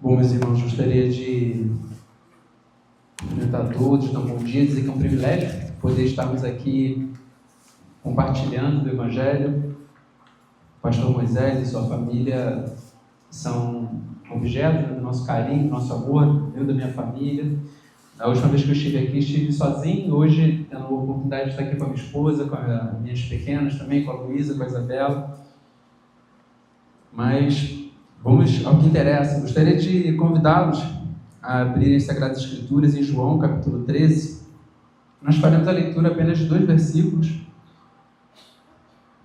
Bom, meus irmãos, gostaria de cumprimentar a todos, dar um bom dia, dizer que é um privilégio poder estarmos aqui compartilhando do Evangelho. O pastor Moisés e sua família são objeto do nosso carinho, do nosso amor, eu da minha família. A última vez que eu estive aqui, estive sozinho. Hoje, tendo a oportunidade de estar aqui com a minha esposa, com as minhas pequenas também, com a Luísa, com a Isabela. Mas vamos ao que interessa. Gostaria de convidá-los a abrirem as Sagradas Escrituras em João, capítulo 13. Nós faremos a leitura apenas de 2 versículos,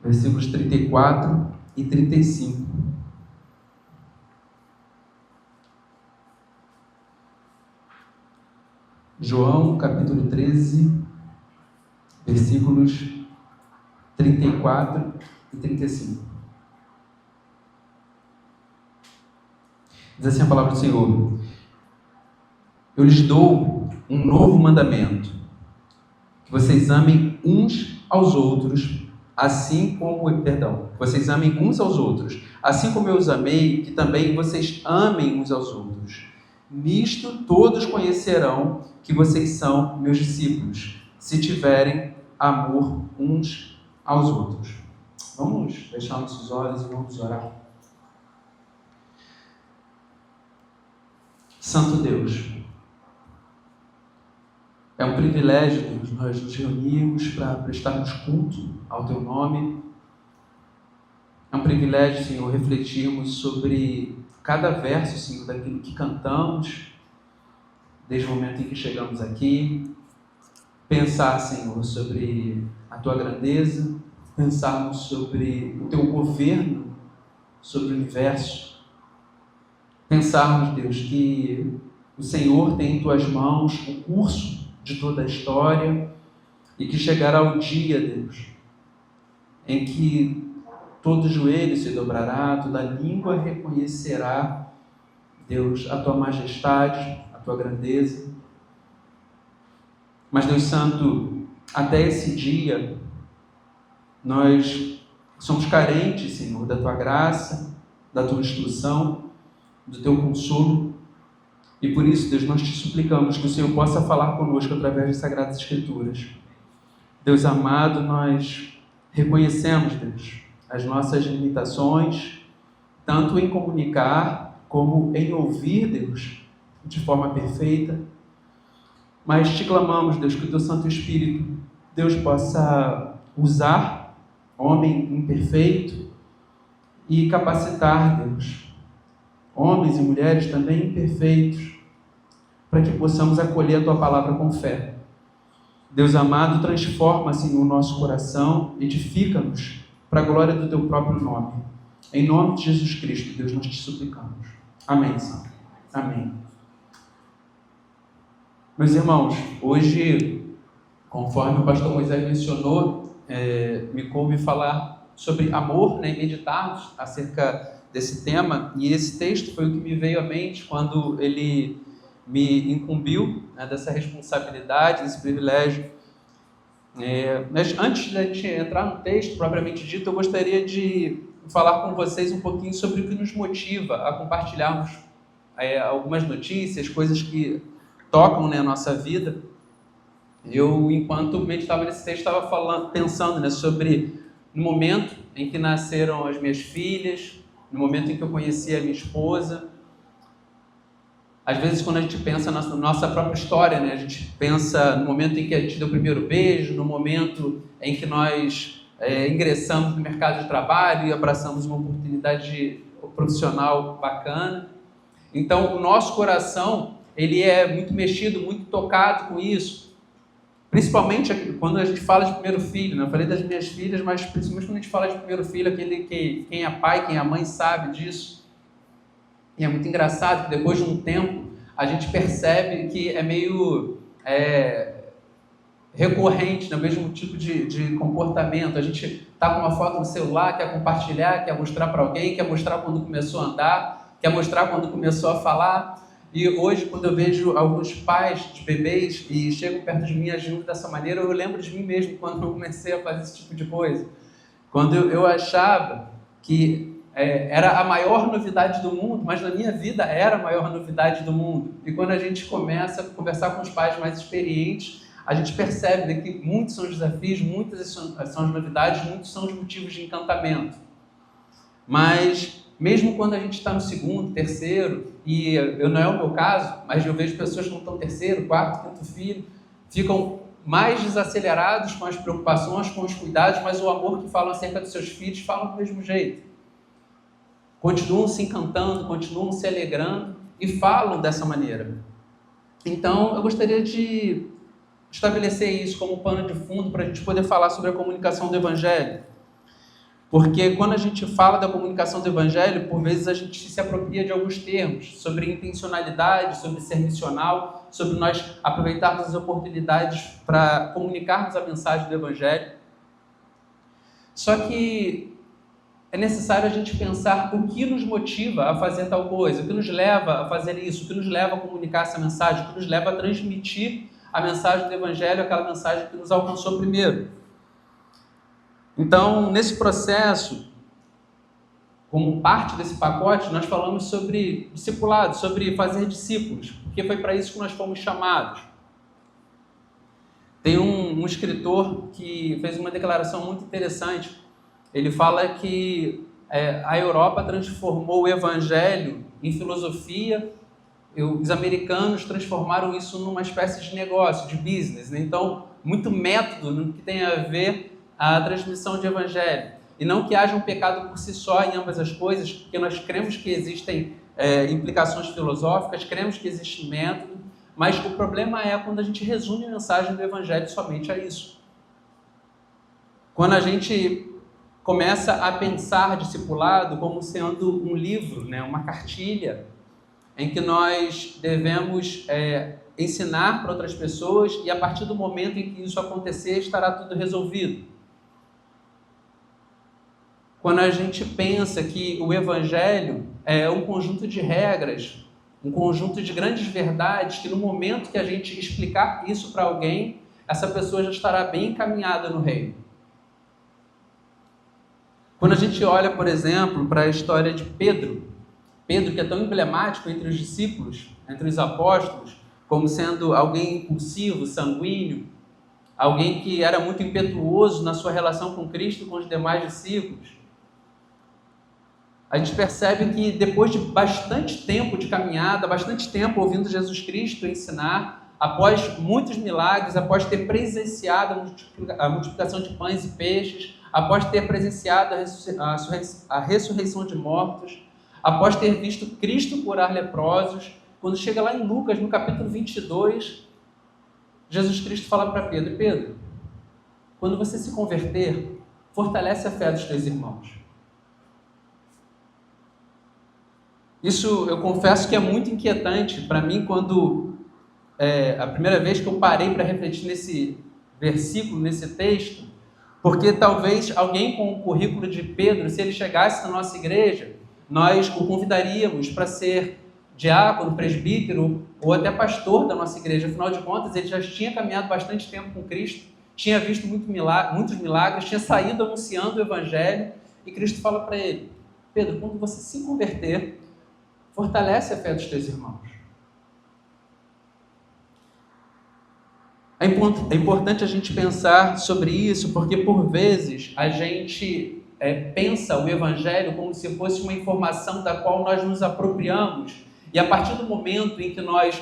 versículos 34 e 35. João, capítulo 13, versículos 34 e 35. Diz assim a palavra do Senhor: eu lhes dou um novo mandamento, que vocês amem uns aos outros, assim como, vocês amem uns aos outros, assim como eu os amei, que também vocês amem uns aos outros. Nisto todos conhecerão que vocês são meus discípulos, se tiverem amor uns aos outros. Vamos fechar nossos olhos e vamos orar. Santo Deus, é um privilégio, Deus, nós nos reunirmos para prestarmos culto ao Teu nome. É um privilégio, Senhor, refletirmos sobre cada verso, Senhor, daquilo que cantamos, desde o momento em que chegamos aqui. Pensar, Senhor, sobre a Tua grandeza, pensarmos sobre o Teu governo sobre o universo. Pensarmos, Deus, que o Senhor tem em Tuas mãos o curso de toda a história e que chegará o dia, Deus, em que todo joelho se dobrará, toda língua reconhecerá, Deus, a Tua majestade, a Tua grandeza. Mas, Deus Santo, até esse dia, nós somos carentes, Senhor, da Tua graça, da Tua instrução, do Teu consolo. E por isso, Deus, nós te suplicamos que o Senhor possa falar conosco através das Sagradas Escrituras. Deus amado, nós reconhecemos, Deus, as nossas limitações, tanto em comunicar como em ouvir, Deus, de forma perfeita. Mas te clamamos, Deus, que o Teu Santo Espírito, Deus, possa usar homem imperfeito e capacitar, Deus, homens e mulheres também imperfeitos, para que possamos acolher a Tua palavra com fé. Deus amado, transforma-se no nosso coração, edifica-nos para a glória do Teu próprio nome. Em nome de Jesus Cristo, Deus, nós te suplicamos. Amém, Senhor. Amém. Meus irmãos, hoje, conforme o pastor Moisés mencionou, me coube falar sobre amor, e meditarmos acerca desse tema, e esse texto foi o que me veio à mente quando ele me incumbiu, dessa responsabilidade, desse privilégio. Mas antes de a gente entrar no texto propriamente dito, eu gostaria de falar com vocês um pouquinho sobre o que nos motiva a compartilharmos algumas notícias, coisas que tocam, a nossa vida. Eu, enquanto meditava nesse texto, estava pensando, sobre no momento em que nasceram as minhas filhas, no momento em que eu conheci a minha esposa. Às vezes, quando a gente pensa na nossa própria história, a gente pensa no momento em que a gente deu o primeiro beijo, no momento em que nós ingressamos no mercado de trabalho e abraçamos uma oportunidade profissional bacana. Então, o nosso coração, ele é muito mexido, muito tocado com isso. Principalmente quando a gente fala de primeiro filho, Eu falei das minhas filhas, mas principalmente quando a gente fala de primeiro filho, aquele que quem é pai, quem é mãe sabe disso. E é muito engraçado que depois de um tempo a gente percebe que é meio recorrente, o mesmo tipo de comportamento. A gente está com uma foto no celular, quer compartilhar, quer mostrar para alguém, quer mostrar quando começou a andar, quer mostrar quando começou a falar. E hoje, quando eu vejo alguns pais de bebês e chegam perto de mim agindo dessa maneira, eu lembro de mim mesmo quando eu comecei a fazer esse tipo de coisa. Quando eu achava que era a maior novidade do mundo, mas na minha vida era a maior novidade do mundo. E quando a gente começa a conversar com os pais mais experientes, a gente percebe, né, que muitos são os desafios, muitas são as novidades, muitos são os motivos de encantamento. Mas mesmo quando a gente está no segundo, terceiro, e não é o meu caso, mas eu vejo pessoas que não estão terceiro, quarto, quinto filho, ficam mais desacelerados com as preocupações, com os cuidados, mas o amor que falam acerca dos seus filhos falam do mesmo jeito. Continuam se encantando, continuam se alegrando e falam dessa maneira. Então, eu gostaria de estabelecer isso como pano de fundo para a gente poder falar sobre a comunicação do Evangelho. Porque quando a gente fala da comunicação do Evangelho, por vezes a gente se apropria de alguns termos, sobre intencionalidade, sobre ser missional, sobre nós aproveitarmos as oportunidades para comunicarmos a mensagem do Evangelho. Só que é necessário a gente pensar o que nos motiva a fazer tal coisa, o que nos leva a fazer isso, o que nos leva a comunicar essa mensagem, o que nos leva a transmitir a mensagem do Evangelho, aquela mensagem que nos alcançou primeiro. Então, nesse processo, como parte desse pacote, nós falamos sobre discipulado, sobre fazer discípulos, porque foi para isso que nós fomos chamados. Tem um escritor que fez uma declaração muito interessante. Ele fala que a Europa transformou o Evangelho em filosofia, os americanos transformaram isso numa espécie de negócio, de business, né? Então, muito método no que tem a ver a transmissão de Evangelho. E não que haja um pecado por si só em ambas as coisas, porque nós cremos que existem implicações filosóficas, cremos que existe método, mas o problema é quando a gente resume a mensagem do Evangelho somente a isso. Quando a gente começa a pensar discipulado como sendo um livro, né, uma cartilha, em que nós devemos ensinar para outras pessoas e a partir do momento em que isso acontecer, estará tudo resolvido. Quando a gente pensa que o Evangelho é um conjunto de regras, um conjunto de grandes verdades, que no momento que a gente explicar isso para alguém, essa pessoa já estará bem encaminhada no reino. Quando a gente olha, por exemplo, para a história de Pedro, que é tão emblemático entre os discípulos, entre os apóstolos, como sendo alguém impulsivo, sanguíneo, alguém que era muito impetuoso na sua relação com Cristo e com os demais discípulos. A gente percebe que depois de bastante tempo de caminhada, bastante tempo ouvindo Jesus Cristo ensinar, após muitos milagres, após ter presenciado a multiplicação de pães e peixes, após ter presenciado a ressurreição de mortos, após ter visto Cristo curar leprosos, quando chega lá em Lucas, no capítulo 22, Jesus Cristo fala para Pedro: Pedro, quando você se converter, fortalece a fé dos teus irmãos. Isso eu confesso que é muito inquietante para mim quando a primeira vez que eu parei para refletir nesse versículo, nesse texto, porque talvez alguém com o currículo de Pedro, se ele chegasse na nossa igreja, nós o convidaríamos para ser diácono, presbítero ou até pastor da nossa igreja. Afinal de contas, ele já tinha caminhado bastante tempo com Cristo, tinha visto muitos milagres, tinha saído anunciando o Evangelho, e Cristo fala para ele: Pedro, quando você se converter, fortalece a fé dos teus irmãos. É importante a gente pensar sobre isso, porque por vezes a gente pensa o Evangelho como se fosse uma informação da qual nós nos apropriamos, e a partir do momento em que nós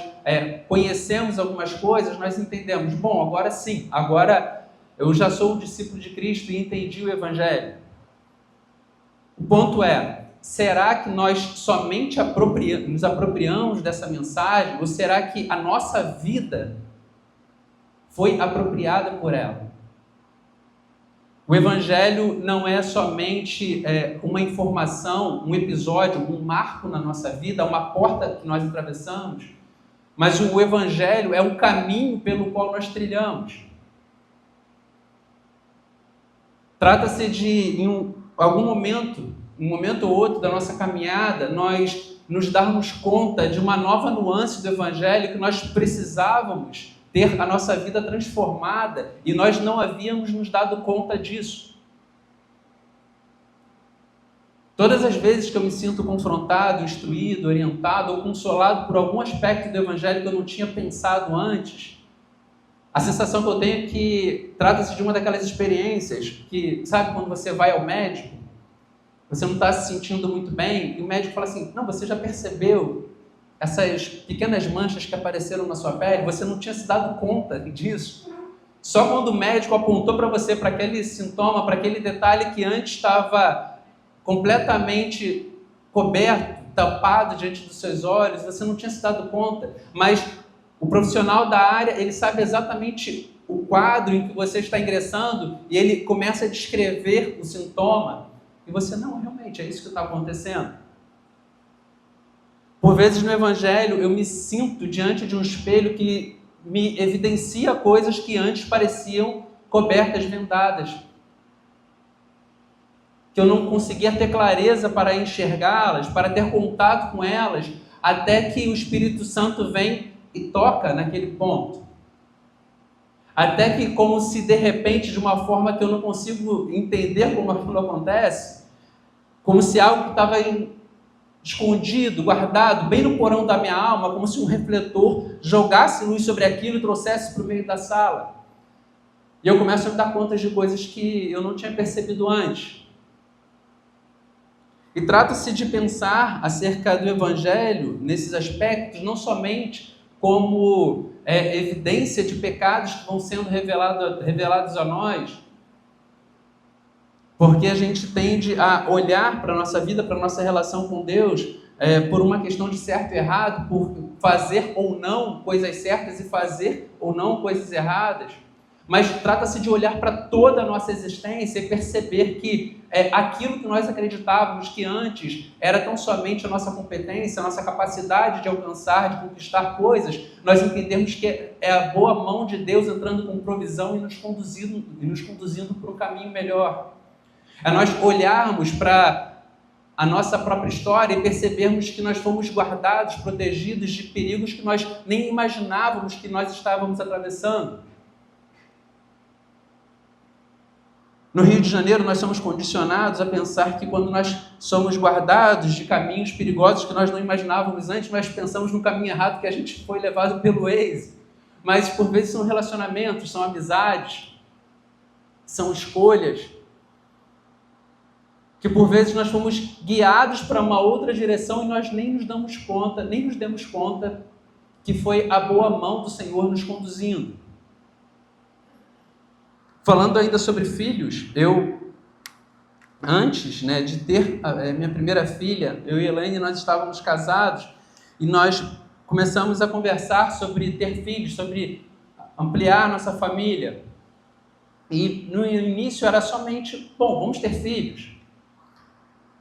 conhecemos algumas coisas, nós entendemos: bom, agora sim, agora eu já sou um discípulo de Cristo e entendi o Evangelho. O ponto é: será que nós somente nos apropriamos dessa mensagem, ou será que a nossa vida foi apropriada por ela? O Evangelho não é somente uma informação, um episódio, um marco na nossa vida, uma porta que nós atravessamos, mas o Evangelho é um caminho pelo qual nós trilhamos. Trata-se de, em algum momento, um momento ou outro da nossa caminhada, nós nos darmos conta de uma nova nuance do Evangelho, que nós precisávamos ter a nossa vida transformada e nós não havíamos nos dado conta disso. Todas as vezes que eu me sinto confrontado, instruído, orientado ou consolado por algum aspecto do Evangelho que eu não tinha pensado antes, a sensação que eu tenho é que trata-se de uma daquelas experiências que, sabe, quando você vai ao médico, você não está se sentindo muito bem, e o médico fala assim, não, você já percebeu essas pequenas manchas que apareceram na sua pele? Você não tinha se dado conta disso? Só quando o médico apontou para você, para aquele sintoma, para aquele detalhe que antes estava completamente coberto, tampado diante dos seus olhos, você não tinha se dado conta, mas o profissional da área, ele sabe exatamente o quadro em que você está ingressando e ele começa a descrever o sintoma e você, não, realmente, é isso que está acontecendo. Por vezes no Evangelho eu me sinto diante de um espelho que me evidencia coisas que antes pareciam cobertas, vendadas, que eu não conseguia ter clareza para enxergá-las, para ter contato com elas, até que o Espírito Santo vem e toca naquele ponto. Até que, como se de repente, de uma forma que eu não consigo entender como aquilo acontece, como se algo que estava escondido, guardado, bem no porão da minha alma, como se um refletor jogasse luz sobre aquilo e trouxesse para o meio da sala. E eu começo a me dar conta de coisas que eu não tinha percebido antes. E trata-se de pensar acerca do Evangelho, nesses aspectos, não somente como evidência de pecados que vão sendo revelados a nós, porque a gente tende a olhar para a nossa vida, para a nossa relação com Deus, por uma questão de certo e errado, por fazer ou não coisas certas e fazer ou não coisas erradas. Mas trata-se de olhar para toda a nossa existência e perceber que aquilo que nós acreditávamos que antes era tão somente a nossa competência, a nossa capacidade de alcançar, de conquistar coisas, nós entendemos que é a boa mão de Deus entrando com provisão e nos conduzindo para um caminho melhor. É nós olharmos para a nossa própria história e percebermos que nós fomos guardados, protegidos de perigos que nós nem imaginávamos que nós estávamos atravessando. No Rio de Janeiro, nós somos condicionados a pensar que quando nós somos guardados de caminhos perigosos que nós não imaginávamos antes, nós pensamos no caminho errado que a gente foi levado pelo Waze. Mas, por vezes, são relacionamentos, são amizades, são escolhas, que por vezes nós fomos guiados para uma outra direção e nós nem nos demos conta que foi a boa mão do Senhor nos conduzindo. Falando ainda sobre filhos, antes de ter a minha primeira filha, eu e Elaine, nós estávamos casados e nós começamos a conversar sobre ter filhos, sobre ampliar a nossa família. E no início era somente, vamos ter filhos.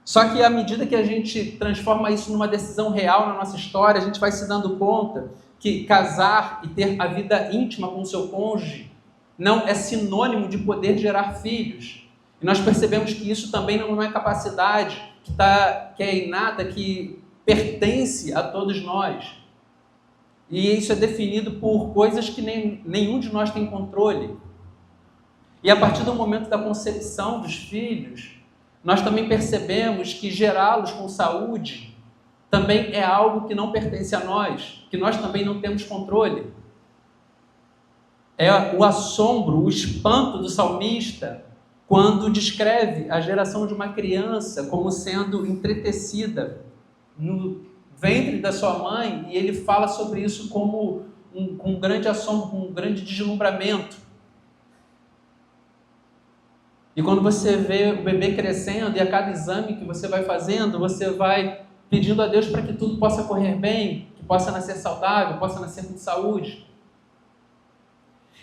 Só que à medida que a gente transforma isso numa decisão real na nossa história, a gente vai se dando conta que casar e ter a vida íntima com o seu cônjuge não é sinônimo de poder gerar filhos. E nós percebemos que isso também não é capacidade que é inata, que pertence a todos nós. E isso é definido por coisas que nenhum de nós tem controle. E a partir do momento da concepção dos filhos, nós também percebemos que gerá-los com saúde também é algo que não pertence a nós, que nós também não temos controle. É o assombro, o espanto do salmista quando descreve a geração de uma criança como sendo entretecida no ventre da sua mãe, e ele fala sobre isso como um grande assombro, um grande deslumbramento. E quando você vê o bebê crescendo e a cada exame que você vai fazendo, você vai pedindo a Deus para que tudo possa correr bem, que possa nascer saudável, possa nascer com saúde.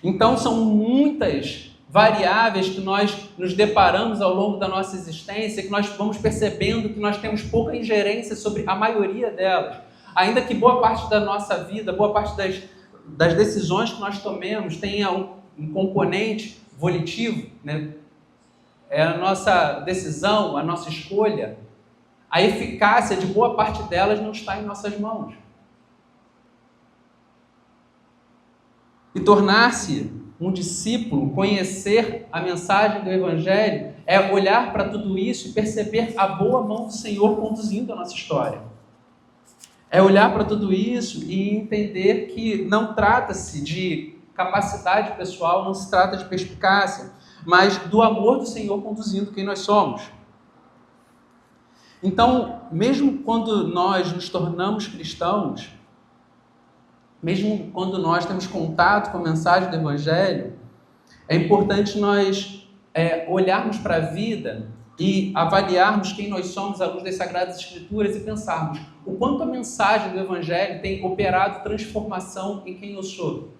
Então são muitas variáveis que nós nos deparamos ao longo da nossa existência, que nós vamos percebendo que nós temos pouca ingerência sobre a maioria delas. Ainda que boa parte da nossa vida, boa parte das decisões que nós tomemos tenha um componente volitivo, é a nossa decisão, a nossa escolha, a eficácia de boa parte delas não está em nossas mãos. E tornar-se um discípulo, conhecer a mensagem do Evangelho, é olhar para tudo isso e perceber a boa mão do Senhor conduzindo a nossa história. É olhar para tudo isso e entender que não trata-se de capacidade pessoal, não se trata de perspicácia, mas do amor do Senhor conduzindo quem nós somos. Então, mesmo quando nós nos tornamos cristãos, mesmo quando nós temos contato com a mensagem do Evangelho, é importante nós olharmos para a vida e avaliarmos quem nós somos à luz das Sagradas Escrituras e pensarmos o quanto a mensagem do Evangelho tem operado transformação em quem eu sou.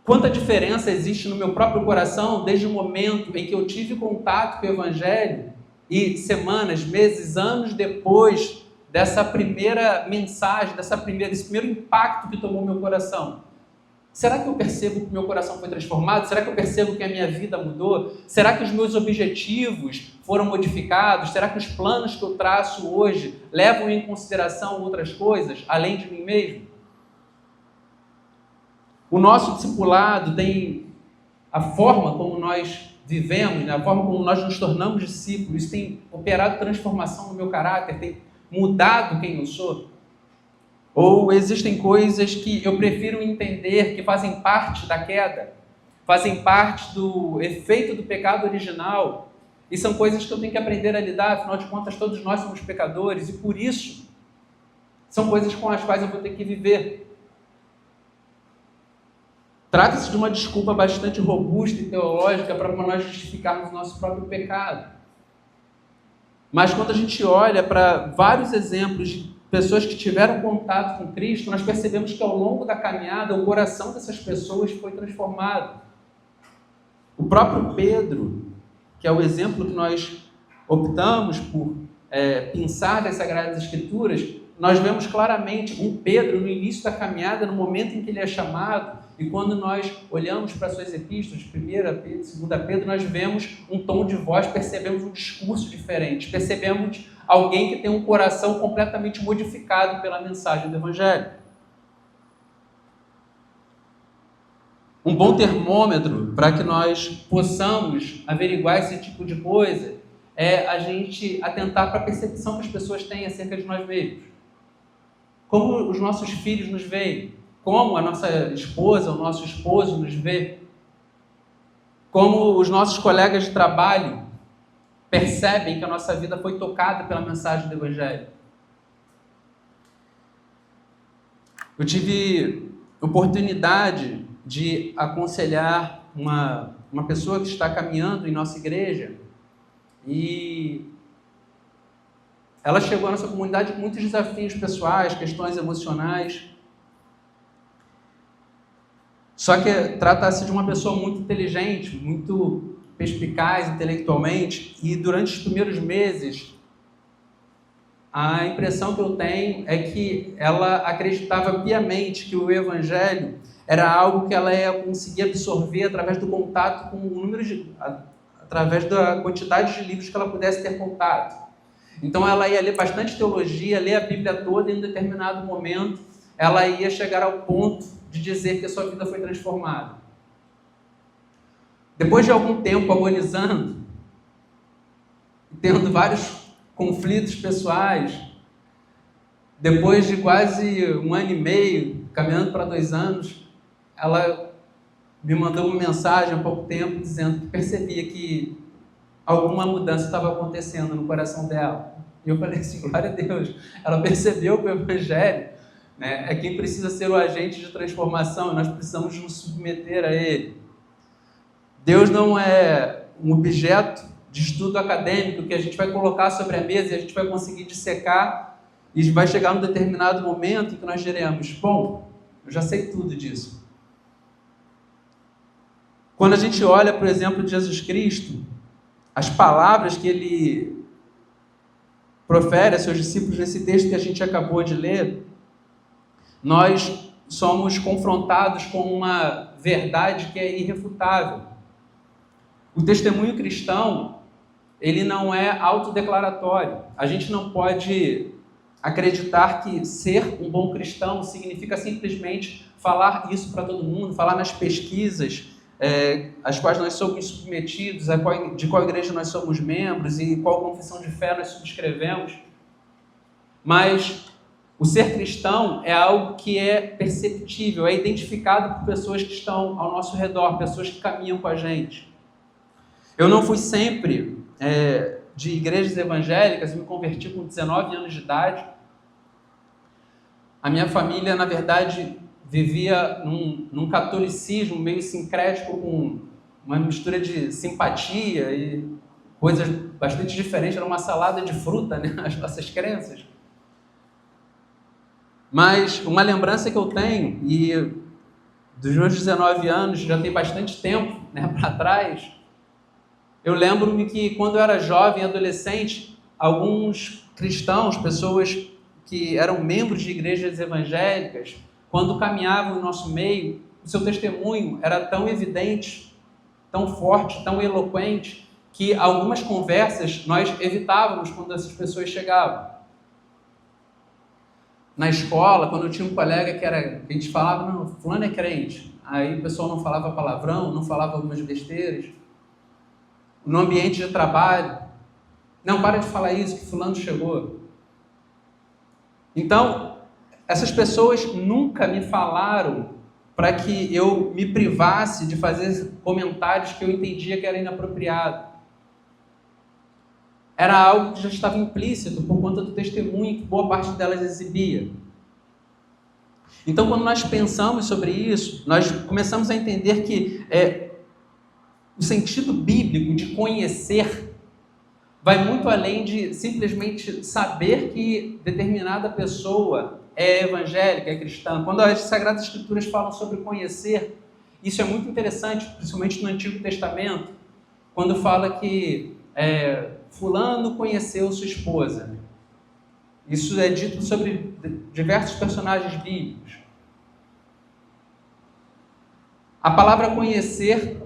Quanta diferença existe no meu próprio coração desde o momento em que eu tive contato com o Evangelho e semanas, meses, anos depois dessa primeira mensagem, desse primeiro impacto que tomou meu coração. Será que eu percebo que meu coração foi transformado? Será que eu percebo que a minha vida mudou? Será que os meus objetivos foram modificados? Será que os planos que eu traço hoje levam em consideração outras coisas, além de mim mesmo? O nosso discipulado tem a forma como nós vivemos, a forma como nós nos tornamos discípulos, isso tem operado transformação no meu caráter, tem mudado quem eu sou? Ou existem coisas que eu prefiro entender que fazem parte da queda, fazem parte do efeito do pecado original, e são coisas que eu tenho que aprender a lidar, afinal de contas todos nós somos pecadores, e por isso são coisas com as quais eu vou ter que viver. Trata-se de uma desculpa bastante robusta e teológica para nós justificarmos o nosso próprio pecado. Mas quando a gente olha para vários exemplos de pessoas que tiveram contato com Cristo, nós percebemos que ao longo da caminhada o coração dessas pessoas foi transformado. O próprio Pedro, que é o exemplo que nós optamos por pensar das Sagradas Escrituras, nós vemos claramente um Pedro no início da caminhada, no momento em que ele é chamado, e quando nós olhamos para suas epístolas, 1 Pedro, 2 Pedro, nós vemos um tom de voz, percebemos um discurso diferente, percebemos alguém que tem um coração completamente modificado pela mensagem do Evangelho. Um bom termômetro para que nós possamos averiguar esse tipo de coisa é a gente atentar para a percepção que as pessoas têm acerca de nós mesmos. Como os nossos filhos nos veem, como a nossa esposa, o nosso esposo nos vê, como os nossos colegas de trabalho percebem que a nossa vida foi tocada pela mensagem do Evangelho. Eu tive oportunidade de aconselhar uma pessoa que está caminhando em nossa igreja e ela chegou à nossa comunidade com muitos desafios pessoais, questões emocionais. Só que trata-se de uma pessoa muito inteligente, muito perspicaz intelectualmente, e durante os primeiros meses, a impressão que eu tenho é que ela acreditava piamente que o Evangelho era algo que ela ia conseguir absorver através do contato com o número através da quantidade de livros que ela pudesse ter contato. Então ela ia ler bastante teologia, ler a Bíblia toda, e em determinado momento ela ia chegar ao ponto de dizer que a sua vida foi transformada. Depois de algum tempo agonizando, tendo vários conflitos pessoais, depois de quase 1 ano e meio, caminhando para 2 anos, ela me mandou uma mensagem há pouco tempo dizendo que percebia que alguma mudança estava acontecendo no coração dela. E eu falei assim, glória a Deus, ela percebeu que o Evangelho é quem precisa ser o agente de transformação, e nós precisamos nos submeter a ele. Deus não é um objeto de estudo acadêmico que a gente vai colocar sobre a mesa e a gente vai conseguir dissecar, e vai chegar num determinado momento em que nós diremos, bom, eu já sei tudo disso. Quando a gente olha, por exemplo, de Jesus Cristo, as palavras que ele profere a seus discípulos nesse texto que a gente acabou de ler, nós somos confrontados com uma verdade que é irrefutável. O testemunho cristão, ele não é autodeclaratório. A gente não pode acreditar que ser um bom cristão significa simplesmente falar isso para todo mundo, falar nas pesquisas às quais nós somos submetidos, de qual igreja nós somos membros e qual confissão de fé nós subscrevemos. Mas o ser cristão é algo que é perceptível, é identificado por pessoas que estão ao nosso redor, pessoas que caminham com a gente. Eu não fui sempre de igrejas evangélicas, eu me converti com 19 anos de idade. A minha família, na verdade, vivia num catolicismo meio sincrético, com uma mistura de simpatia e coisas bastante diferentes. Era uma salada de fruta, né? As nossas crenças. Mas uma lembrança que eu tenho, e dos meus 19 anos, já tem bastante tempo, né, para trás, eu lembro-me que quando eu era jovem, adolescente, alguns cristãos, pessoas que eram membros de igrejas evangélicas, quando caminhavam no nosso meio, o seu testemunho era tão evidente, tão forte, tão eloquente, que algumas conversas nós evitávamos quando essas pessoas chegavam. Na escola, quando eu tinha um colega que a gente falava, não, fulano é crente, aí o pessoal não falava palavrão, não falava algumas besteiras. No ambiente de trabalho, não, para de falar isso, que fulano chegou. Então, essas pessoas nunca me falaram para que eu me privasse de fazer comentários que eu entendia que era inapropriado. Era algo que já estava implícito por conta do testemunho que boa parte delas exibia. Então, quando nós pensamos sobre isso, nós começamos a entender que o sentido bíblico de conhecer vai muito além de simplesmente saber que determinada pessoa é evangélica, é cristã. Quando as Sagradas Escrituras falam sobre conhecer, isso é muito interessante, principalmente no Antigo Testamento, quando fala que fulano conheceu sua esposa. Isso é dito sobre diversos personagens bíblicos. A palavra conhecer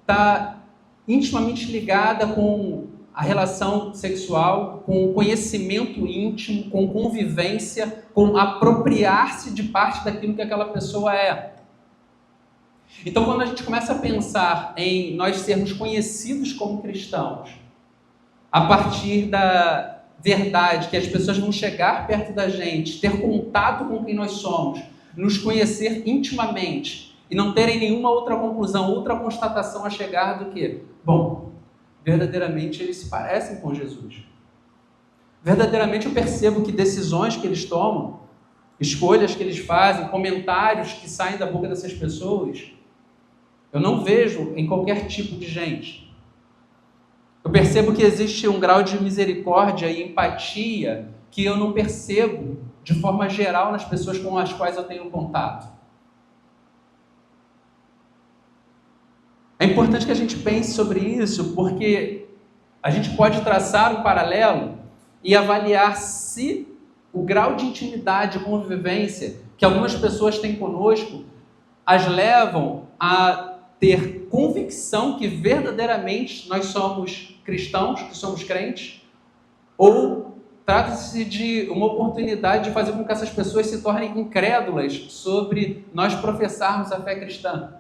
está intimamente ligada com a relação sexual, com o conhecimento íntimo, com convivência, com apropriar-se de parte daquilo que aquela pessoa é. Então, quando a gente começa a pensar em nós sermos conhecidos como cristãos, a partir da verdade que as pessoas vão chegar perto da gente, ter contato com quem nós somos, nos conhecer intimamente e não terem nenhuma outra conclusão, outra constatação a chegar do que, bom, verdadeiramente eles se parecem com Jesus. Verdadeiramente eu percebo que decisões que eles tomam, escolhas que eles fazem, comentários que saem da boca dessas pessoas, eu não vejo em qualquer tipo de gente. Eu percebo que existe um grau de misericórdia e empatia que eu não percebo de forma geral nas pessoas com as quais eu tenho contato. É importante que a gente pense sobre isso, porque a gente pode traçar um paralelo e avaliar se o grau de intimidade e convivência que algumas pessoas têm conosco as levam a ter convicção que verdadeiramente nós somos cristãos, que somos crentes, ou trata-se de uma oportunidade de fazer com que essas pessoas se tornem incrédulas sobre nós professarmos a fé cristã.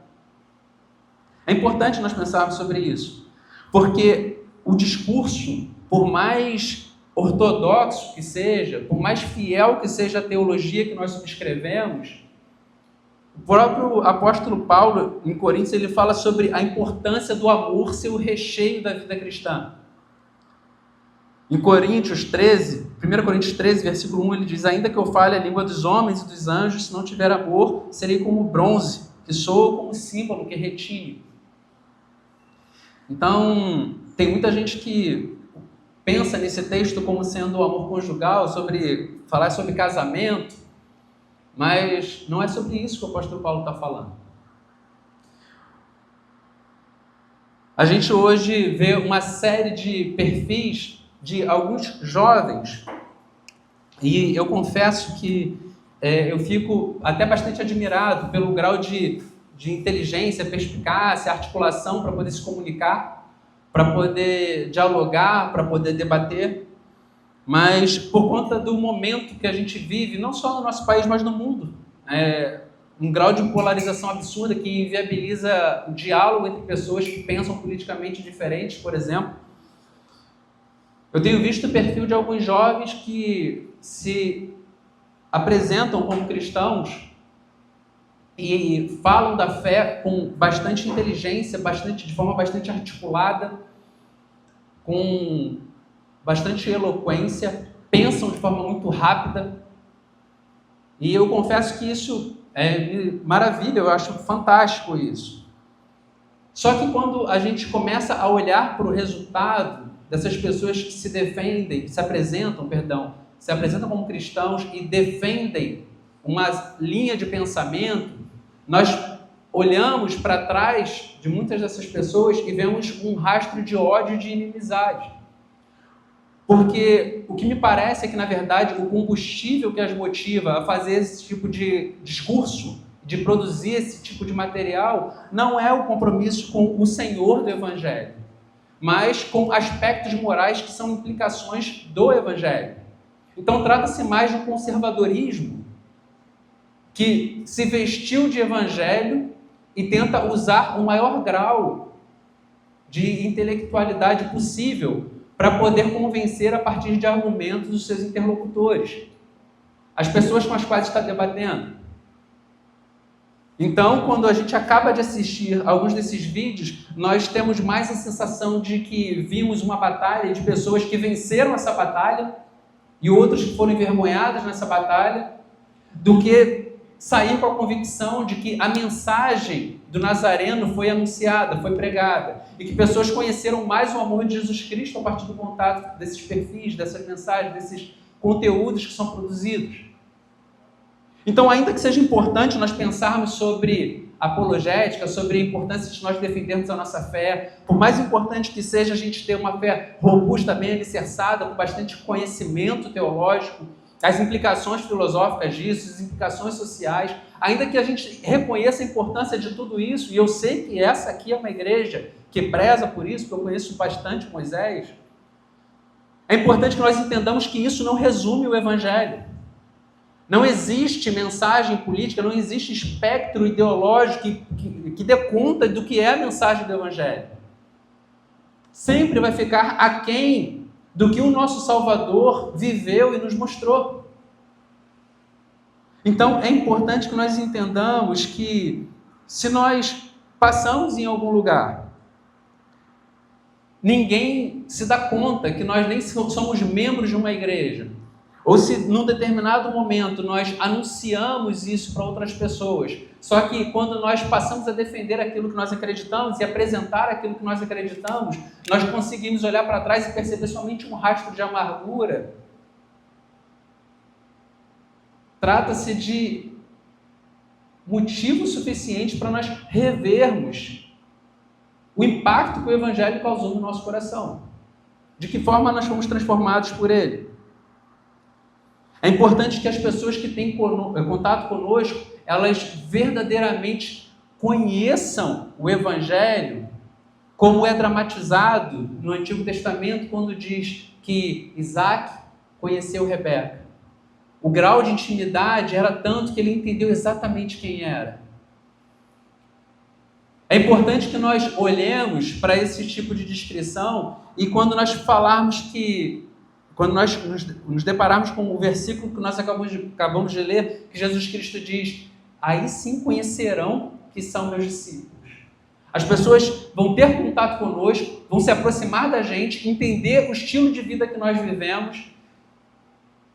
É importante nós pensarmos sobre isso, porque o discurso, por mais ortodoxo que seja, por mais fiel que seja a teologia que nós subscrevemos, o próprio apóstolo Paulo, em Coríntios, ele fala sobre a importância do amor ser o recheio da vida cristã. Em Coríntios 13, 1 Coríntios 13, versículo 1, ele diz: ainda que eu fale a língua dos homens e dos anjos, se não tiver amor, serei como bronze, que soa como símbolo que retine. Então, tem muita gente que pensa nesse texto como sendo o amor conjugal, falar sobre casamento, mas não é sobre isso que o apóstolo Paulo está falando. A gente hoje vê uma série de perfis de alguns jovens, e eu confesso que eu fico até bastante admirado pelo grau de inteligência, perspicácia, articulação para poder se comunicar, para poder dialogar, para poder debater, mas por conta do momento que a gente vive, não só no nosso país, mas no mundo. um grau de polarização absurda que inviabiliza o diálogo entre pessoas que pensam politicamente diferentes, por exemplo. Eu tenho visto o perfil de alguns jovens que se apresentam como cristãos e falam da fé com bastante inteligência, de forma bastante articulada, com bastante eloquência, pensam de forma muito rápida. E eu confesso que isso é maravilha, eu acho fantástico isso. Só que quando a gente começa a olhar para o resultado dessas pessoas que se apresentam como cristãos e defendem uma linha de pensamento, nós olhamos para trás de muitas dessas pessoas e vemos um rastro de ódio e de inimizade. Porque o que me parece é que, na verdade, o combustível que as motiva a fazer esse tipo de discurso, de produzir esse tipo de material, não é o compromisso com o Senhor do Evangelho, mas com aspectos morais que são implicações do Evangelho. Então, trata-se mais de um conservadorismo que se vestiu de Evangelho e tenta usar o maior grau de intelectualidade possível para poder convencer a partir de argumentos os seus interlocutores, as pessoas com as quais está debatendo. Então, quando a gente acaba de assistir alguns desses vídeos, nós temos mais a sensação de que vimos uma batalha de pessoas que venceram essa batalha e outros que foram envergonhados nessa batalha, do que sair com a convicção de que a mensagem do Nazareno foi anunciada, foi pregada, e que pessoas conheceram mais o amor de Jesus Cristo a partir do contato desses perfis, dessas mensagens, desses conteúdos que são produzidos. Então, ainda que seja importante nós pensarmos sobre apologética, sobre a importância de nós defendermos a nossa fé, por mais importante que seja a gente ter uma fé robusta, bem alicerçada, com bastante conhecimento teológico, as implicações filosóficas disso, as implicações sociais, ainda que a gente reconheça a importância de tudo isso, e eu sei que essa aqui é uma igreja que preza por isso, porque eu conheço bastante Moisés, é importante que nós entendamos que isso não resume o Evangelho. Não existe mensagem política, não existe espectro ideológico que dê conta do que é a mensagem do Evangelho. Sempre vai ficar aquém do que o nosso Salvador viveu e nos mostrou. Então, é importante que nós entendamos que, se nós passamos em algum lugar, ninguém se dá conta que nós nem somos membros de uma igreja, ou se num determinado momento nós anunciamos isso para outras pessoas, só que quando nós passamos a defender aquilo que nós acreditamos e apresentar aquilo que nós acreditamos, nós conseguimos olhar para trás e perceber somente um rastro de amargura. Trata-se de motivo suficiente para nós revermos o impacto que o Evangelho causou no nosso coração. De que forma nós fomos transformados por ele. É importante que as pessoas que têm contato conosco, elas verdadeiramente conheçam o Evangelho, como é dramatizado no Antigo Testamento, quando diz que Isaac conheceu Rebeca. O grau de intimidade era tanto que ele entendeu exatamente quem era. É importante que nós olhemos para esse tipo de descrição e quando nós nos depararmos com o versículo que nós acabamos de ler, que Jesus Cristo diz, aí sim conhecerão que são meus discípulos. As pessoas vão ter contato conosco, vão se aproximar da gente, entender o estilo de vida que nós vivemos,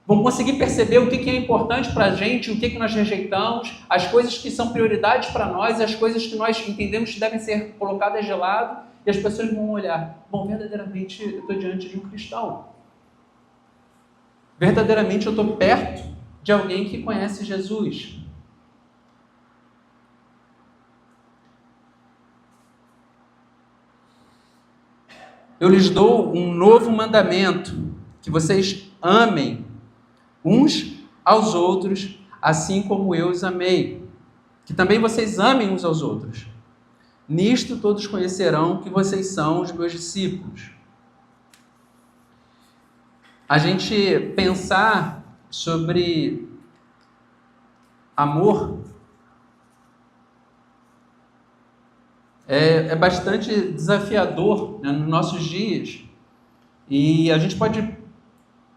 vão conseguir perceber o que é importante para a gente, o que nós rejeitamos, as coisas que são prioridades para nós, as coisas que nós entendemos que devem ser colocadas de lado, e as pessoas vão olhar, bom, verdadeiramente eu estou diante de um cristão. Verdadeiramente eu estou perto de alguém que conhece Jesus. Eu lhes dou um novo mandamento, que vocês amem uns aos outros, assim como eu os amei. Que também vocês amem uns aos outros. Nisto todos conhecerão que vocês são os meus discípulos. A gente pensar sobre amor é bastante desafiador, né, nos nossos dias. E a gente pode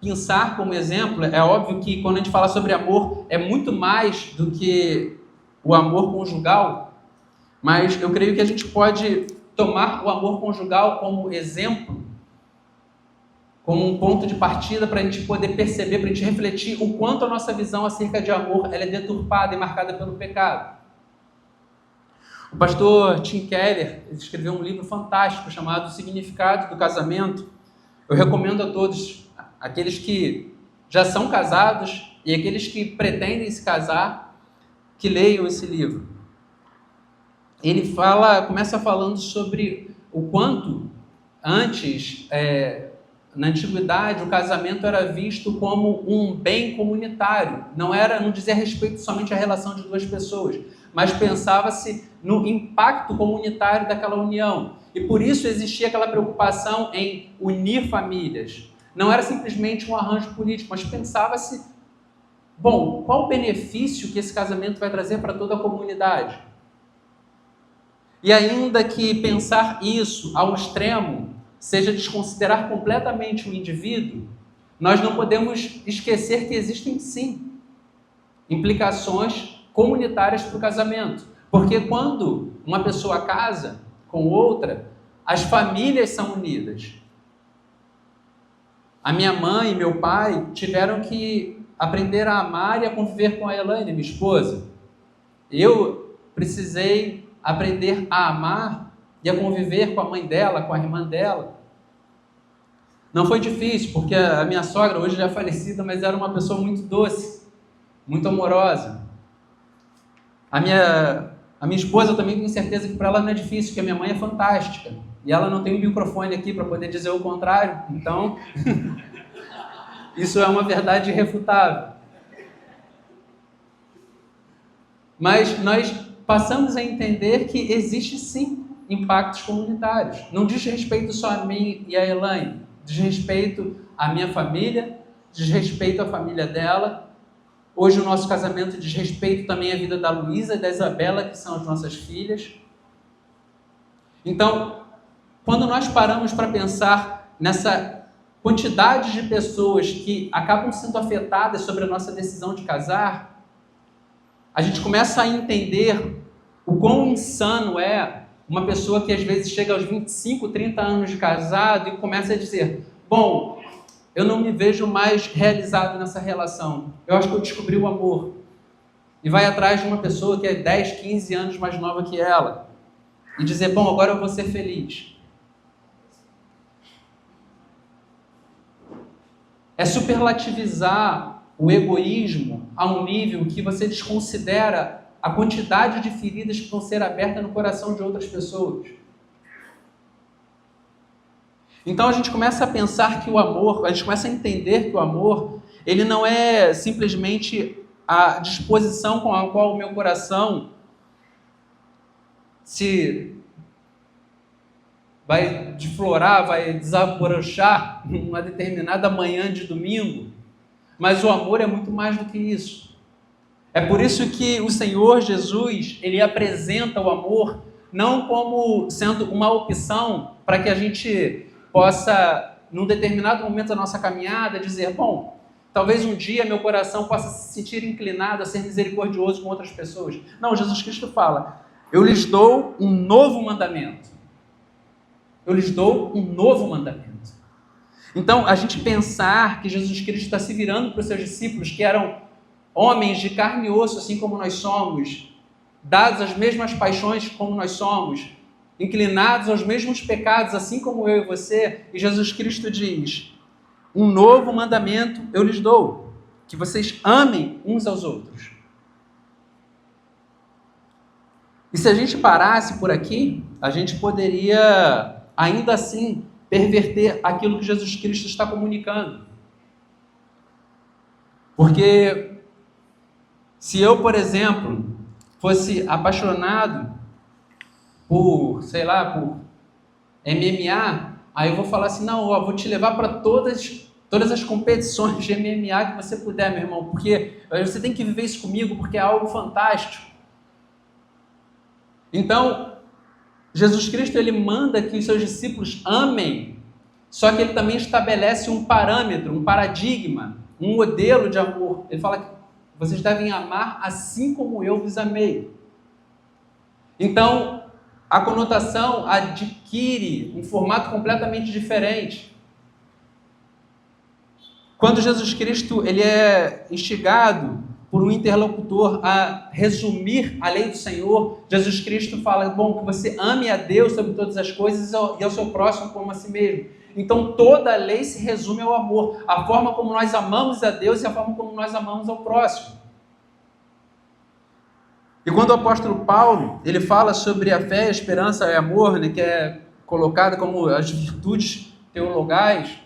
pensar como exemplo, é óbvio que quando a gente fala sobre amor, é muito mais do que o amor conjugal, mas eu creio que a gente pode tomar o amor conjugal como exemplo, como um ponto de partida para a gente poder perceber, para a gente refletir o quanto a nossa visão acerca de amor ela é deturpada e marcada pelo pecado. O pastor Tim Keller escreveu um livro fantástico chamado O Significado do Casamento. Eu recomendo a todos, aqueles que já são casados e aqueles que pretendem se casar, que leiam esse livro. Ele começa falando sobre o quanto antes, na antiguidade, o casamento era visto como um bem comunitário. Não dizia respeito somente à relação de duas pessoas, mas pensava-se no impacto comunitário daquela união. E por isso existia aquela preocupação em unir famílias. Não era simplesmente um arranjo político, mas pensava-se, bom, qual o benefício que esse casamento vai trazer para toda a comunidade? E ainda que pensar isso ao extremo seja desconsiderar completamente o indivíduo, nós não podemos esquecer que existem sim implicações comunitárias para o casamento. Porque quando uma pessoa casa com outra, as famílias são unidas. A minha mãe e meu pai tiveram que aprender a amar e a conviver com a Elaine, minha esposa. Eu precisei aprender a amar e a conviver com a mãe dela, com a irmã dela. Não foi difícil, porque a minha sogra, hoje já é falecida, mas era uma pessoa muito doce, muito amorosa. A minha esposa, eu também tenho certeza que para ela não é difícil, porque a minha mãe é fantástica. E ela não tem um microfone aqui para poder dizer o contrário. Então, isso é uma verdade irrefutável. Mas nós passamos a entender que existe sim impactos comunitários. Não diz respeito só a mim e a Elaine. Diz respeito à minha família, diz respeito à família dela. Hoje o nosso casamento diz respeito também à vida da Luísa e da Isabela, que são as nossas filhas. Então, quando nós paramos para pensar nessa quantidade de pessoas que acabam sendo afetadas sobre a nossa decisão de casar, a gente começa a entender o quão insano é uma pessoa que às vezes chega aos 25, 30 anos de casado e começa a dizer, bom, eu não me vejo mais realizado nessa relação. Eu acho que eu descobri o amor. E vai atrás de uma pessoa que é 10, 15 anos mais nova que ela. E dizer, bom, agora eu vou ser feliz. É superlativizar o egoísmo a um nível que você desconsidera a quantidade de feridas que vão ser abertas no coração de outras pessoas. Então a gente começa a pensar que o amor, a gente começa a entender que o amor, ele não é simplesmente a disposição com a qual o meu coração se vai desflorar, vai desabrochar numa determinada manhã de domingo, mas o amor é muito mais do que isso. É por isso que o Senhor Jesus, ele apresenta o amor não como sendo uma opção para que a gente possa, num determinado momento da nossa caminhada, dizer, bom, talvez um dia meu coração possa se sentir inclinado a ser misericordioso com outras pessoas. Não, Jesus Cristo fala, eu lhes dou um novo mandamento. Eu lhes dou um novo mandamento. Então, a gente pensar que Jesus Cristo está se virando para os seus discípulos, que eram homens de carne e osso, assim como nós somos, dados às mesmas paixões como nós somos, inclinados aos mesmos pecados, assim como eu e você, e Jesus Cristo diz, um novo mandamento eu lhes dou, que vocês amem uns aos outros. E se a gente parasse por aqui, a gente poderia, ainda assim, perverter aquilo que Jesus Cristo está comunicando. Porque se eu, por exemplo, fosse apaixonado por, por MMA, aí eu vou falar assim, não, eu vou te levar para todas as competições de MMA que você puder, meu irmão, porque você tem que viver isso comigo, porque é algo fantástico. Então, Jesus Cristo, ele manda que os seus discípulos amem, só que ele também estabelece um parâmetro, um paradigma, um modelo de amor. Ele fala que vocês devem amar assim como eu vos amei. Então, a conotação adquire um formato completamente diferente. Quando Jesus Cristo ele é instigado por um interlocutor a resumir a lei do Senhor, Jesus Cristo fala, bom, que você ame a Deus sobre todas as coisas e ao seu próximo como a si mesmo. Então toda a lei se resume ao amor, a forma como nós amamos a Deus e a forma como nós amamos ao próximo. E quando o apóstolo Paulo, ele fala sobre a fé, a esperança e o amor, né, que é colocada como as virtudes teologais,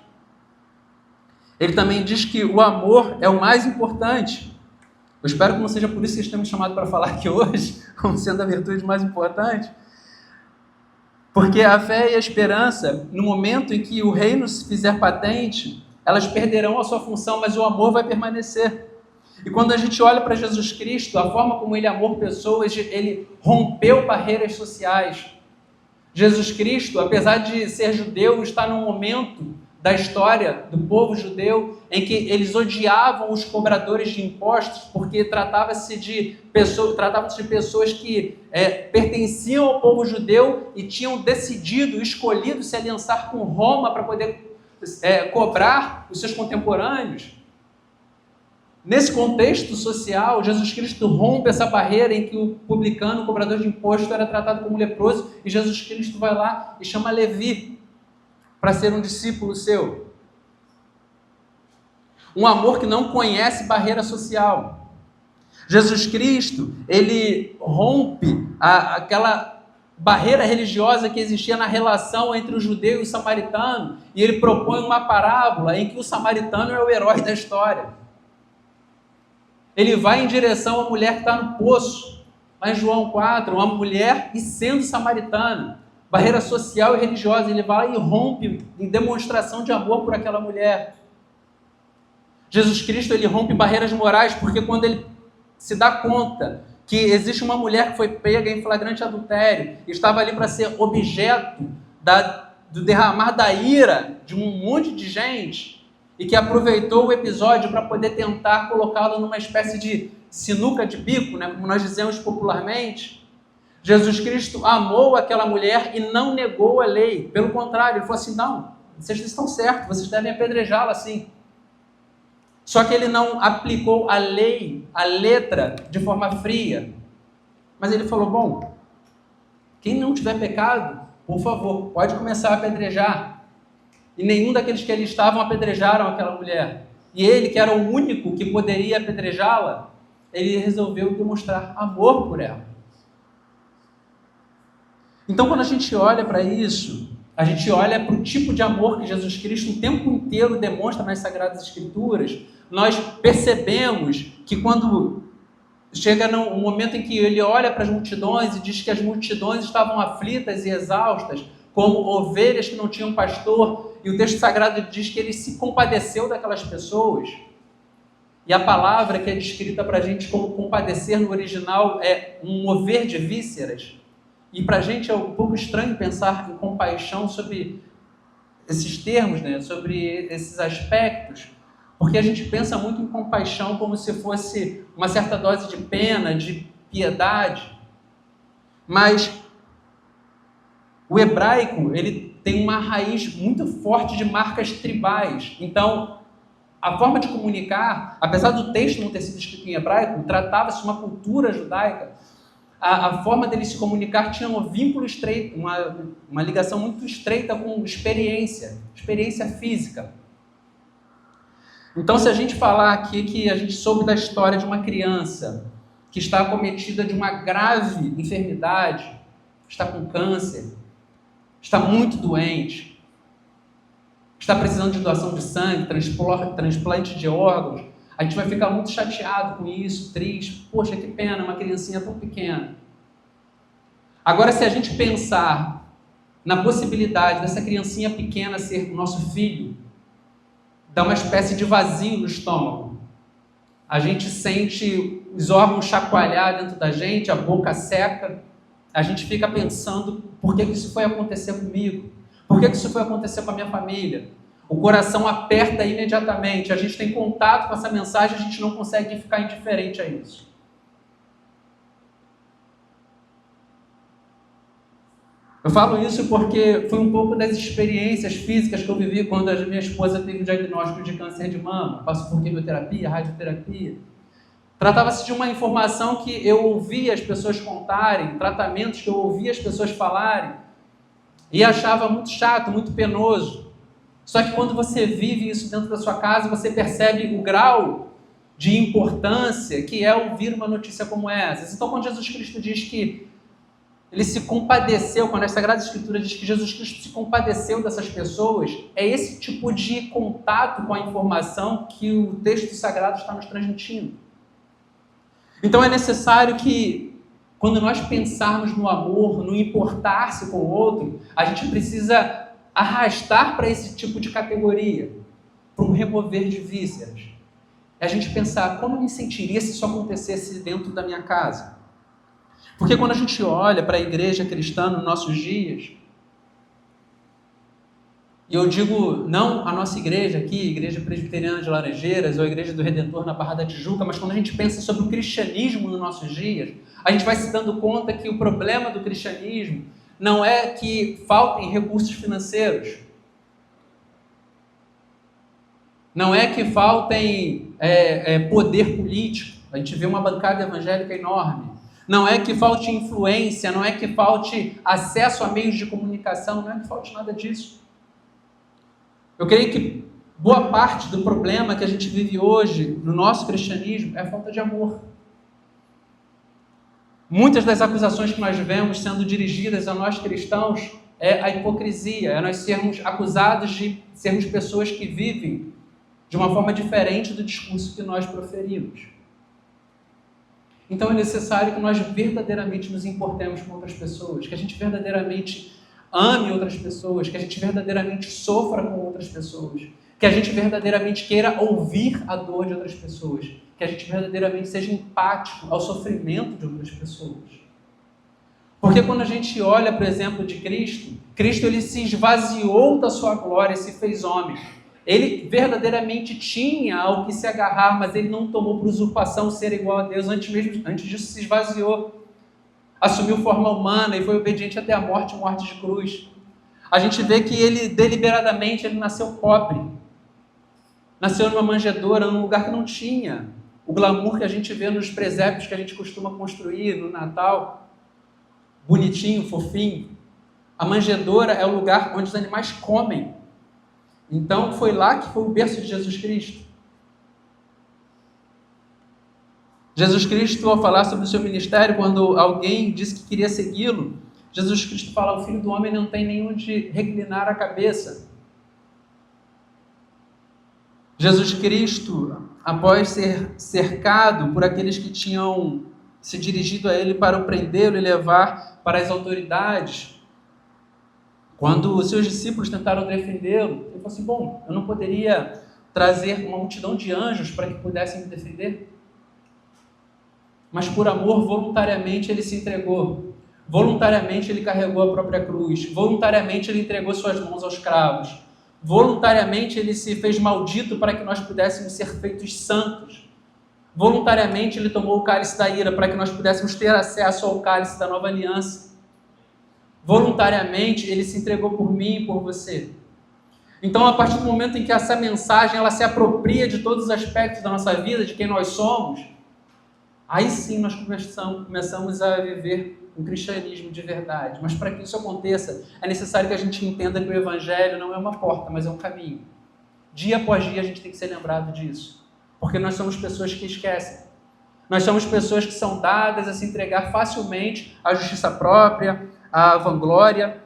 ele também diz que o amor é o mais importante. Eu espero que não seja por isso que vocês tenham me chamado para falar aqui hoje, como sendo a virtude mais importante. Porque a fé e a esperança, no momento em que o reino se fizer patente, elas perderão a sua função, mas o amor vai permanecer. E quando a gente olha para Jesus Cristo, a forma como ele amou pessoas, ele rompeu barreiras sociais. Jesus Cristo, apesar de ser judeu, está num momento da história do povo judeu em que eles odiavam os cobradores de impostos porque tratavam-se de pessoas que pertenciam ao povo judeu e tinham decidido, escolhido se aliançar com Roma para poder cobrar os seus contemporâneos. Nesse contexto social, Jesus Cristo rompe essa barreira em que o publicano, o cobrador de imposto, era tratado como leproso, e Jesus Cristo vai lá e chama Levi para ser um discípulo seu. Um amor que não conhece barreira social. Jesus Cristo, ele rompe aquela barreira religiosa que existia na relação entre o judeu e o samaritano, e ele propõe uma parábola em que o samaritano é o herói da história. Ele vai em direção à mulher que está no poço, lá em João 4, uma mulher e sendo samaritana, barreira social e religiosa, ele vai lá e rompe em demonstração de amor por aquela mulher. Jesus Cristo, ele rompe barreiras morais, porque quando ele se dá conta que existe uma mulher que foi pega em flagrante adultério, e estava ali para ser objeto do derramar da ira de um monte de gente, e que aproveitou o episódio para poder tentar colocá-lo numa espécie de sinuca de bico, né, como nós dizemos popularmente, Jesus Cristo amou aquela mulher e não negou a lei. Pelo contrário, ele falou assim, não, vocês estão certos, vocês devem apedrejá-la assim. Só que ele não aplicou a lei, a letra, de forma fria. Mas ele falou, bom, quem não tiver pecado, por favor, pode começar a apedrejar. E nenhum daqueles que ali estavam apedrejaram aquela mulher. E ele, que era o único que poderia apedrejá-la, ele resolveu demonstrar amor por ela. Então, quando a gente olha para isso, a gente olha para o tipo de amor que Jesus Cristo o tempo inteiro demonstra nas Sagradas Escrituras, nós percebemos que quando chega no momento em que ele olha para as multidões e diz que as multidões estavam aflitas e exaustas, como ovelhas que não tinham pastor, e o texto sagrado diz que ele se compadeceu daquelas pessoas. E a palavra que é descrita para a gente como compadecer no original é um mover de vísceras. E para a gente é um pouco estranho pensar em compaixão sobre esses termos, né? Sobre esses aspectos, porque a gente pensa muito em compaixão como se fosse uma certa dose de pena, de piedade. Mas o hebraico, ele tem uma raiz muito forte de marcas tribais. Então, a forma de comunicar, apesar do texto não ter sido escrito em hebraico, tratava-se de uma cultura judaica. A forma dele se comunicar tinha um vínculo estreito, uma ligação muito estreita com experiência física. Então, se a gente falar aqui que a gente soube da história de uma criança que está acometida de uma grave enfermidade, está com câncer, está muito doente, está precisando de doação de sangue, transplante de órgãos, a gente vai ficar muito chateado com isso, triste. Poxa, que pena, uma criancinha tão pequena. Agora, se a gente pensar na possibilidade dessa criancinha pequena ser nosso filho, dá uma espécie de vazio no estômago. A gente sente os órgãos chacoalhar dentro da gente, a boca seca. A gente fica pensando Por que isso foi acontecer comigo? Por que isso foi acontecer com a minha família? O coração aperta imediatamente. A gente tem contato com essa mensagem, a gente não consegue ficar indiferente a isso. Eu falo isso porque foi um pouco das experiências físicas que eu vivi quando a minha esposa teve o diagnóstico de câncer de mama. Passou por quimioterapia, radioterapia. Tratava-se de uma informação que eu ouvia as pessoas contarem, tratamentos que eu ouvia as pessoas falarem, e achava muito chato, muito penoso. Só que quando você vive isso dentro da sua casa, você percebe o grau de importância que é ouvir uma notícia como essa. Então, quando Jesus Cristo diz que Ele se compadeceu, quando a Sagrada Escritura diz que Jesus Cristo se compadeceu dessas pessoas, é esse tipo de contato com a informação que o texto sagrado está nos transmitindo. Então é necessário que, quando nós pensarmos no amor, no importar-se com o outro, a gente precisa arrastar para esse tipo de categoria, para um remover de vísceras. É a gente pensar, como eu me sentiria se isso acontecesse dentro da minha casa? Porque quando a gente olha para a igreja cristã nos nossos dias, e eu digo não a nossa igreja aqui, Igreja Presbiteriana de Laranjeiras, ou a Igreja do Redentor na Barra da Tijuca, mas quando a gente pensa sobre o cristianismo nos nossos dias, a gente vai se dando conta que o problema do cristianismo não é que faltem recursos financeiros, não é que faltem poder político, a gente vê uma bancada evangélica enorme, não é que falte influência, não é que falte acesso a meios de comunicação, não é que falte nada disso. Eu creio que boa parte do problema que a gente vive hoje no nosso cristianismo é a falta de amor. Muitas das acusações que nós vemos sendo dirigidas a nós cristãos é a hipocrisia, é nós sermos acusados de sermos pessoas que vivem de uma forma diferente do discurso que nós proferimos. Então é necessário que nós verdadeiramente nos importemos com outras pessoas, que a gente verdadeiramente ame outras pessoas, que a gente verdadeiramente sofra com outras pessoas, que a gente verdadeiramente queira ouvir a dor de outras pessoas, que a gente verdadeiramente seja empático ao sofrimento de outras pessoas. Porque quando a gente olha para o exemplo de Cristo, Cristo ele se esvaziou da sua glória e se fez homem. Ele verdadeiramente tinha ao que se agarrar, mas ele não tomou por usurpação ser igual a Deus, antes disso se esvaziou. Assumiu forma humana e foi obediente até a morte de cruz. A gente vê que ele deliberadamente ele nasceu pobre. Nasceu numa manjedoura, num lugar que não tinha o glamour que a gente vê nos presépios que a gente costuma construir no Natal. Bonitinho, fofinho. A manjedoura é o lugar onde os animais comem. Então foi lá que foi o berço de Jesus Cristo. Jesus Cristo, ao falar sobre o seu ministério, quando alguém disse que queria segui-lo, Jesus Cristo fala, o Filho do Homem não tem nem onde reclinar a cabeça. Jesus Cristo, após ser cercado por aqueles que tinham se dirigido a ele para o prendê-lo e levar para as autoridades, quando os seus discípulos tentaram defendê-lo, ele falou assim, bom, eu não poderia trazer uma multidão de anjos para que pudessem me defender? Mas por amor, voluntariamente ele se entregou. Voluntariamente ele carregou a própria cruz. Voluntariamente ele entregou suas mãos aos cravos. Voluntariamente ele se fez maldito para que nós pudéssemos ser feitos santos. Voluntariamente ele tomou o cálice da ira para que nós pudéssemos ter acesso ao cálice da nova aliança. Voluntariamente ele se entregou por mim e por você. Então, a partir do momento em que essa mensagem ela se apropria de todos os aspectos da nossa vida, de quem nós somos, aí sim nós começamos a viver um cristianismo de verdade. Mas para que isso aconteça, é necessário que a gente entenda que o Evangelho não é uma porta, mas é um caminho. Dia após dia a gente tem que ser lembrado disso. Porque nós somos pessoas que esquecem. Nós somos pessoas que são dadas a se entregar facilmente à justiça própria, à vanglória.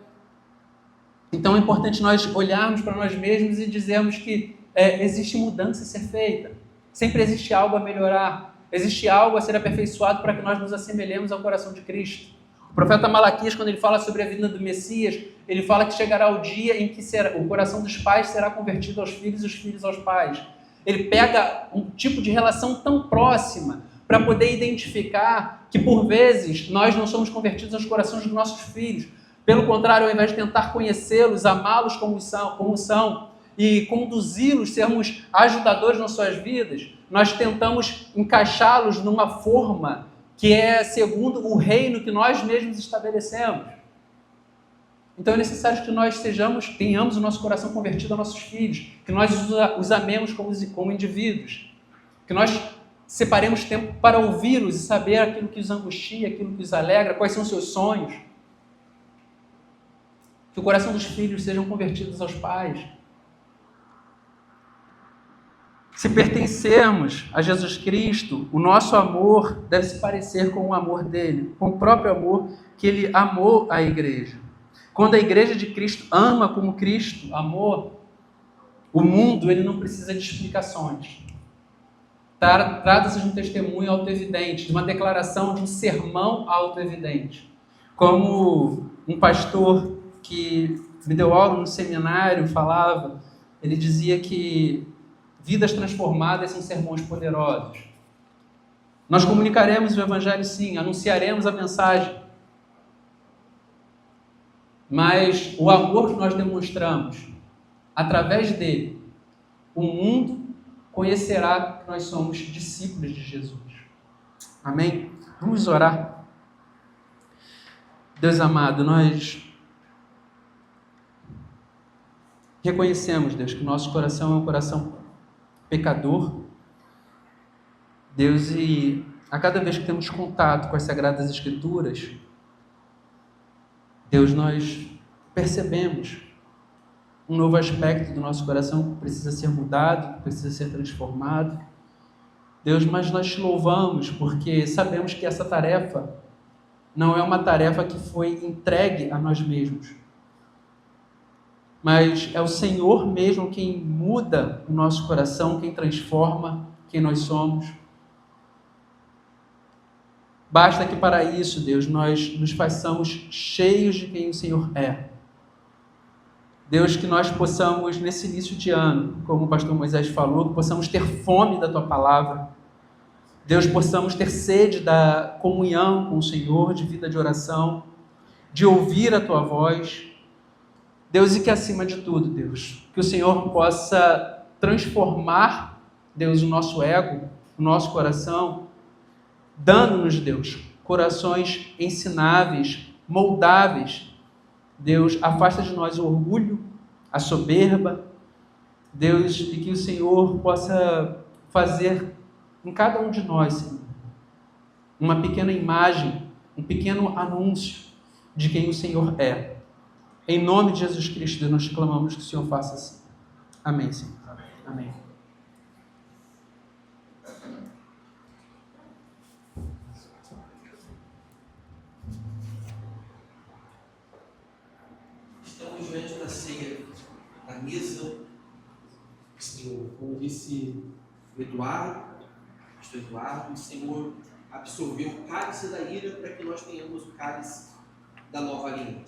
Então é importante nós olharmos para nós mesmos e dizermos que existe mudança a ser feita. Sempre existe algo a melhorar. Existe algo a ser aperfeiçoado para que nós nos assemelhemos ao coração de Cristo. O profeta Malaquias, quando ele fala sobre a vinda do Messias, ele fala que chegará o dia em que o coração dos pais será convertido aos filhos e os filhos aos pais. Ele pega um tipo de relação tão próxima para poder identificar que, por vezes, nós não somos convertidos aos corações dos nossos filhos, Pelo contrário, ao invés de tentar conhecê-los, amá-los como são e conduzi-los, sermos ajudadores nas suas vidas, nós tentamos encaixá-los numa forma que é segundo o reino que nós mesmos estabelecemos. Então é necessário que nós tenhamos o nosso coração convertido aos nossos filhos, que nós os amemos como indivíduos, que nós separemos tempo para ouvi-los e saber aquilo que os angustia, aquilo que os alegra, quais são os seus sonhos. Que o coração dos filhos sejam convertidos aos pais. Se pertencermos a Jesus Cristo, o nosso amor deve se parecer com o amor dele, com o próprio amor que ele amou a igreja. Quando a igreja de Cristo ama como Cristo amou o mundo, ele não precisa de explicações. Trata-se de um testemunho autoevidente, de uma declaração, de um sermão autoevidente. Como um pastor que me deu aula no seminário falava, ele dizia que vidas transformadas são sermões poderosos. Nós comunicaremos o Evangelho, sim, anunciaremos a mensagem, mas o amor que nós demonstramos, através dele, o mundo conhecerá que nós somos discípulos de Jesus. Amém? Vamos orar. Deus amado, nós reconhecemos, Deus, que o nosso coração é um coração pecador. Deus, e a cada vez que temos contato com as Sagradas Escrituras, Deus, nós percebemos um novo aspecto do nosso coração que precisa ser mudado, que precisa ser transformado. Deus, mas nós te louvamos porque sabemos que essa tarefa não é uma tarefa que foi entregue a nós mesmos, mas é o Senhor mesmo quem muda o nosso coração, quem transforma quem nós somos. Basta que para isso, Deus, nós nos façamos cheios de quem o Senhor é. Deus, que nós possamos, nesse início de ano, como o pastor Moisés falou, que possamos ter fome da Tua Palavra. Deus, possamos ter sede da comunhão com o Senhor, de vida de oração, de ouvir a Tua voz. Deus, e que acima de tudo, Deus, que o Senhor possa transformar, Deus, o nosso ego, o nosso coração, dando-nos, Deus, corações ensináveis, moldáveis. Deus, afasta de nós o orgulho, a soberba. Deus, e que o Senhor possa fazer em cada um de nós, Senhor, uma pequena imagem, um pequeno anúncio de quem o Senhor é. Em nome de Jesus Cristo, Deus, nós clamamos que o Senhor faça assim. Amém, Senhor. Amém. Estamos diante da ceia, da mesa, Senhor, como disse o pastor Eduardo, o Senhor absorveu o cálice da ira para que nós tenhamos o cálice da nova aliança.